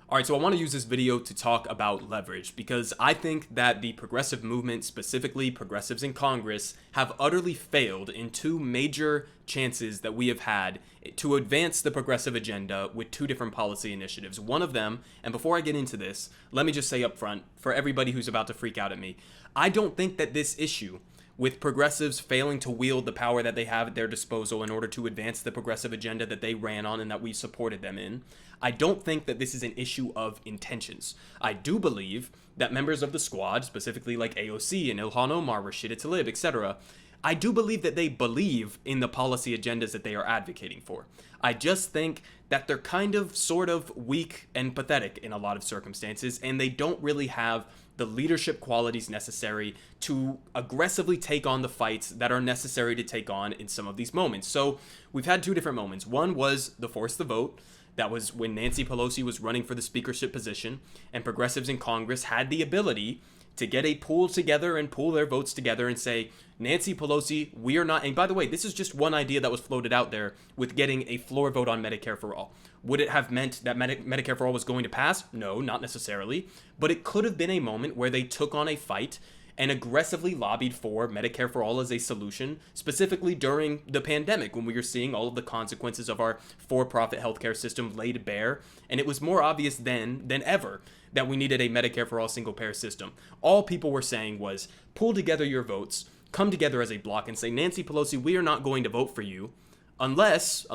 All right, so I want to use this video to talk about leverage because I think that the progressive movement, specifically progressives in Congress, have utterly failed in two major chances that we have had to advance the progressive agenda with two different policy initiatives. One of them, and before I get into this, let me just say up front, for everybody who's about to freak out at me, I don't think that this issue with progressives failing to wield the power that they have at their disposal in order to advance the progressive agenda that they ran on and that we supported them in, I don't think that this is an issue of intentions. I do believe that members of the squad, specifically like AOC and Ilhan Omar, Rashida Tlaib, etc., I do believe that they believe in the policy agendas that they are advocating for. I just think that they're kind of sort of weak and pathetic in a lot of circumstances, and they don't really have the leadership qualities necessary to aggressively take on the fights that are necessary to take on in some of these moments. So we've had two different moments. One was the force the vote. That was when Nancy Pelosi was running for the speakership position, and progressives in Congress had the ability to get a pool together and pool their votes together and say, Nancy Pelosi, we are not, and by the way, this is just one idea that was floated out there with getting a floor vote on Medicare for all. Would it have meant that Medicare for all was going to pass? No, not necessarily, but it could have been a moment where they took on a fight and aggressively lobbied for Medicare for all as a solution, specifically during the pandemic when we were seeing all of the consequences of our for-profit healthcare system laid bare, and it was more obvious then than ever that we needed a Medicare for all single-payer system. All people were saying was, pull together your votes, come together as a block and say, Nancy Pelosi, we are not going to vote for you unless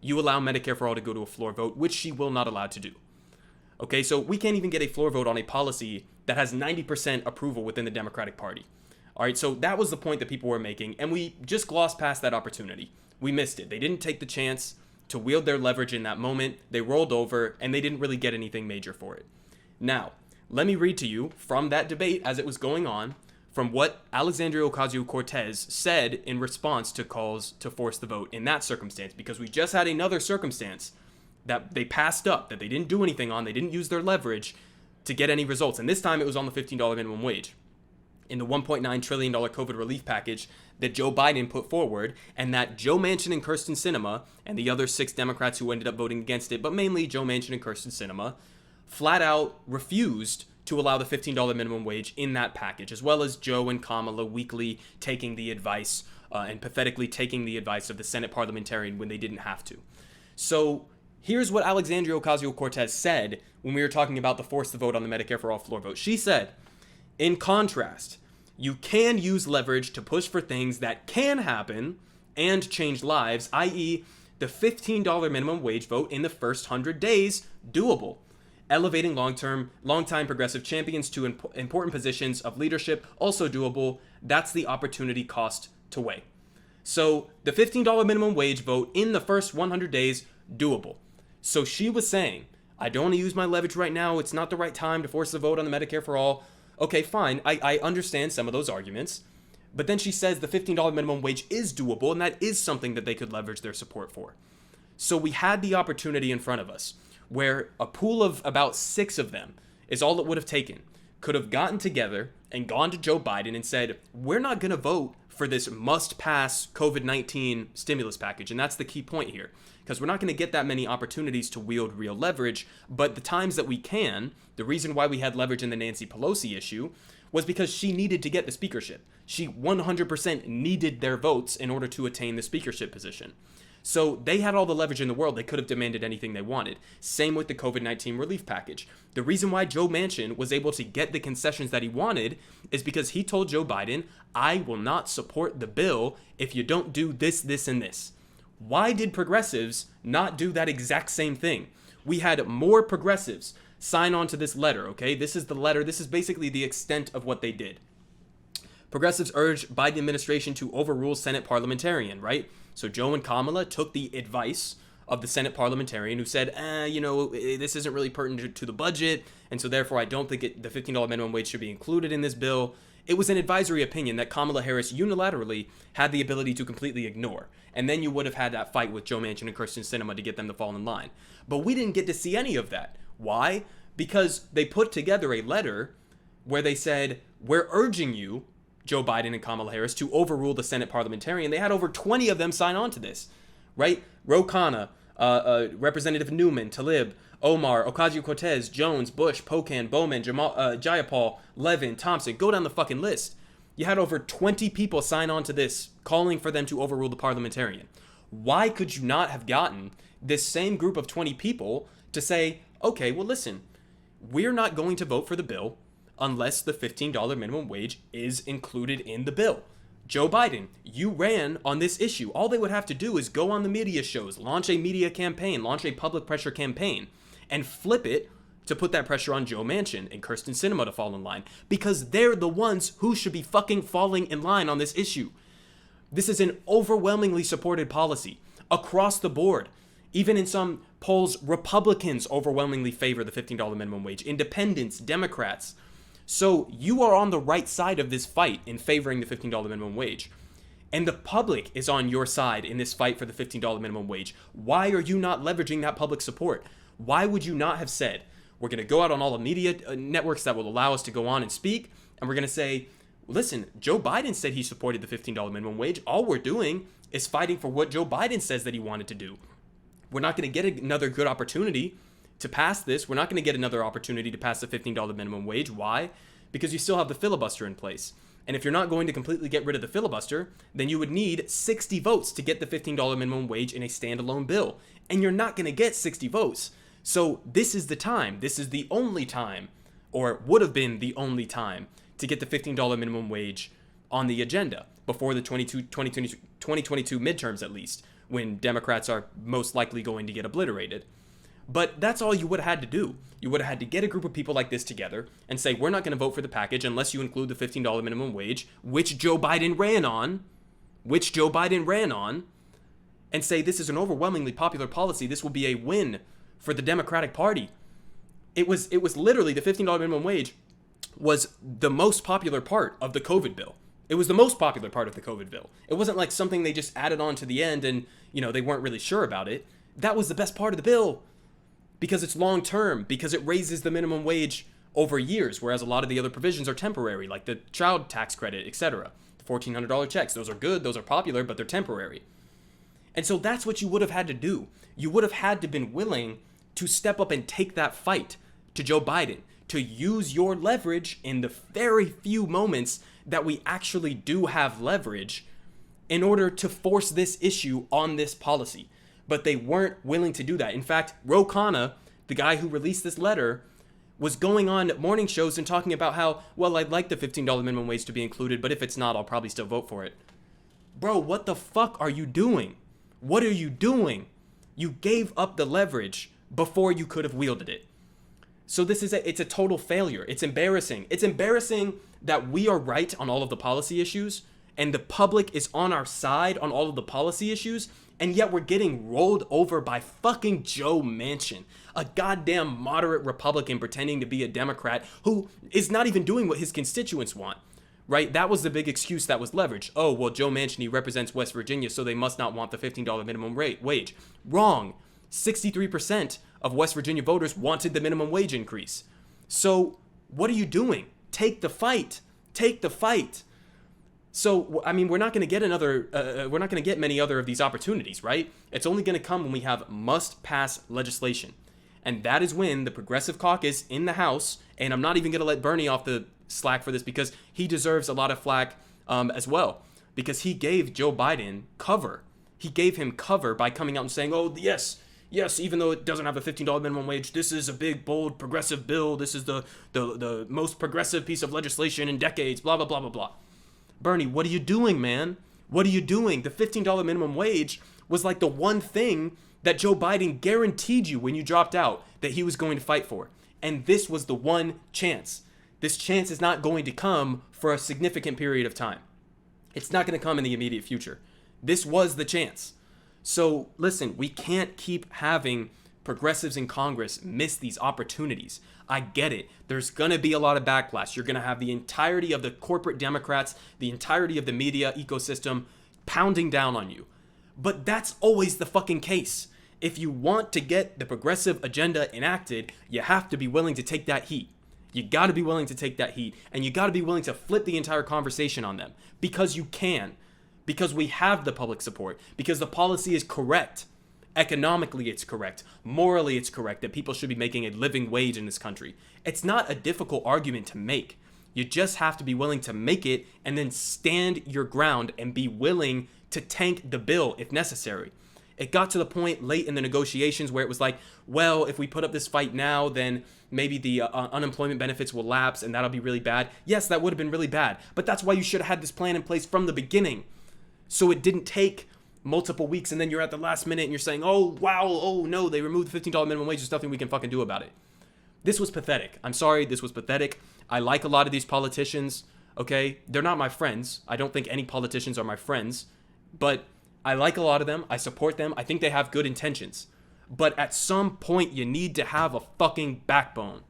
you allow Medicare for all to go to a floor vote, which she will not allow to do. Okay, so we can't even get a floor vote on a policy that has 90% approval within the Democratic Party. All right, so that was the point that people were making, and we just glossed past that opportunity. We missed it. They didn't take the chance to wield their leverage in that moment. They rolled over, and they didn't really get anything major for it. Now, let me read to you from that debate as it was going on, from what Alexandria Ocasio-Cortez said in response to calls to force the vote in that circumstance, because we just had another circumstance that they passed up, that they didn't do anything on, they didn't use their leverage to get any results. And this time it was on the $15 minimum wage in the $1.9 trillion COVID relief package that Joe Biden put forward, and that Joe Manchin and Kyrsten Sinema and the other 6 Democrats who ended up voting against it, but mainly Joe Manchin and Kyrsten Sinema, flat out refused to allow the $15 minimum wage in that package, as well as Joe and Kamala weakly taking the advice and pathetically taking the advice of the Senate parliamentarian when they didn't have to. So here's what Alexandria Ocasio-Cortez said when we were talking about the force the vote on the Medicare for all floor vote. She said, in contrast, you can use leverage to push for things that can happen and change lives, i.e. the $15 minimum wage vote in the first 100 days, doable. Elevating long-time progressive champions to important positions of leadership, also doable. That's the opportunity cost to weigh. So the $15 minimum wage vote in the first 100 days, doable. So she was saying, I don't want to use my leverage right now. It's not the right time to force the vote on the Medicare for all. Okay, fine. I understand some of those arguments. But then she says the $15 minimum wage is doable, and that is something that they could leverage their support for. So we had the opportunity in front of us where a pool of about 6 of them is all it would have taken, could have gotten together and gone to Joe Biden and said, we're not going to vote for this must-pass COVID-19 stimulus package. And that's the key point here, because we're not going to get that many opportunities to wield real leverage. But the times that we can, the reason why we had leverage in the Nancy Pelosi issue was because she needed to get the speakership. She 100% needed their votes in order to attain the speakership position. So they had all the leverage in the world. They could have demanded anything they wanted. Same with the COVID-19 relief package. The reason why Joe Manchin was able to get the concessions that he wanted is because he told Joe Biden, I will not support the bill if you don't do this, this, and this. Why did progressives not do that exact same thing? We had more progressives sign on to this letter, okay? This is the letter. This is basically the extent of what they did. Progressives urged Biden administration to overrule Senate parliamentarian, right? So Joe and Kamala took the advice of the Senate parliamentarian who said, this isn't really pertinent to the budget, and so therefore I don't think the $15 minimum wage should be included in this bill. It was an advisory opinion that Kamala Harris unilaterally had the ability to completely ignore. And then you would have had that fight with Joe Manchin and Kyrsten Sinema to get them to fall in line. But we didn't get to see any of that. Why? Because they put together a letter where they said, we're urging you, Joe Biden and Kamala Harris, to overrule the Senate parliamentarian. They had over 20 of them sign on to this, right? Ro Khanna, Representative Newman, Tlaib, Omar, Ocasio-Cortez, Jones, Bush, Pocan, Bowman, Jayapal, Levin, Thompson. Go down the fucking list. You had over 20 people sign on to this, calling for them to overrule the parliamentarian. Why could you not have gotten this same group of 20 people to say, okay, well, listen, we're not going to vote for the bill unless the $15 minimum wage is included in the bill. Joe Biden, you ran on this issue. All they would have to do is go on the media shows, launch a media campaign, launch a public pressure campaign, and flip it to put that pressure on Joe Manchin and Kirsten Sinema to fall in line, because they're the ones who should be fucking falling in line on this issue. This is an overwhelmingly supported policy across the board. Even in some polls, Republicans overwhelmingly favor the $15 minimum wage. Independents, Democrats. So you are on the right side of this fight in favoring the $15 minimum wage. And the public is on your side in this fight for the $15 minimum wage. Why are you not leveraging that public support? Why would you not have said, we're going to go out on all the media networks that will allow us to go on and speak, and we're going to say, listen, Joe Biden said he supported the $15 minimum wage. All we're doing is fighting for what Joe Biden says that he wanted to do. We're not going to get another good opportunity to pass this. We're not going to get another opportunity to pass the $15 minimum wage. Why? Because you still have the filibuster in place. And if you're not going to completely get rid of the filibuster, then you would need 60 votes to get the $15 minimum wage in a standalone bill. And you're not going to get 60 votes. So this is the time. This is the only time, or would have been the only time, to get the $15 minimum wage on the agenda before the 2022 midterms, at least, when Democrats are most likely going to get obliterated. But that's all you would have had to do. You would have had to get a group of people like this together and say, we're not going to vote for the package unless you include the $15 minimum wage, which Joe Biden ran on, and say this is an overwhelmingly popular policy. This will be a win for the Democratic Party. It was literally the $15 minimum wage was the most popular part of the COVID bill. It was the most popular part of the COVID bill. It wasn't like something they just added on to the end and, they weren't really sure about it. That was the best part of the bill because it's long term, because it raises the minimum wage over years, whereas a lot of the other provisions are temporary, like the child tax credit, etc. The $1,400 checks, those are good, those are popular, but they're temporary. And so that's what you would have had to do. You would have had to been willing to step up and take that fight to Joe Biden, to use your leverage in the very few moments that we actually do have leverage in order to force this issue on this policy. But they weren't willing to do that. In fact, Ro Khanna, the guy who released this letter, was going on morning shows and talking about how, well, I'd like the $15 minimum wage to be included, but if it's not, I'll probably still vote for it. Bro, what the fuck are you doing? What are you doing? You gave up the leverage before you could have wielded it. So it's a total failure. It's embarrassing. It's embarrassing that we are right on all of the policy issues and the public is on our side on all of the policy issues, and yet we're getting rolled over by fucking Joe Manchin, a goddamn moderate Republican pretending to be a Democrat who is not even doing what his constituents want, right? That was the big excuse that was leveraged. Oh, well, Joe Manchin, he represents West Virginia, so they must not want the $15 minimum wage. Wrong. 63% of West Virginia voters wanted the minimum wage increase. So what are you doing? Take the fight. Take the fight. So, I mean, we're not going to get we're not going to get many other of these opportunities, right? It's only going to come when we have must-pass legislation. And that is when the Progressive Caucus in the House, and I'm not even going to let Bernie off the slack for this because he deserves a lot of flack as well, because he gave Joe Biden cover. He gave him cover by coming out and saying, oh, yes, even though it doesn't have a $15 minimum wage, this is a big, bold, progressive bill. This is the most progressive piece of legislation in decades, blah, blah, blah, blah, blah. Bernie, what are you doing, man? What are you doing? The $15 minimum wage was like the one thing that Joe Biden guaranteed you when you dropped out that he was going to fight for. And this was the one chance. This chance is not going to come for a significant period of time. It's not going to come in the immediate future. This was the chance. So listen, we can't keep having progressives in Congress miss these opportunities. I get it. There's going to be a lot of backlash. You're going to have the entirety of the corporate Democrats, the entirety of the media ecosystem pounding down on you. But that's always the fucking case. If you want to get the progressive agenda enacted, you have to be willing to take that heat. You got to be willing to take that heat, and you got to be willing to flip the entire conversation on them, because you can, because we have the public support, because the policy is correct. Economically, it's correct. Morally, it's correct that people should be making a living wage in this country. It's not a difficult argument to make. You just have to be willing to make it and then stand your ground and be willing to tank the bill if necessary. It got to the point late in the negotiations where it was like, well, if we put up this fight now, then maybe the unemployment benefits will lapse and that'll be really bad. Yes, that would have been really bad. But that's why you should have had this plan in place from the beginning. So it didn't take multiple weeks and then you're at the last minute and you're saying, oh, wow, oh, no, they removed the $15 minimum wage. There's nothing we can fucking do about it. This was pathetic. I'm sorry, this was pathetic. I like a lot of these politicians, okay? They're not my friends. I don't think any politicians are my friends. But I like a lot of them. I support them. I think they have good intentions. But at some point, you need to have a fucking backbone.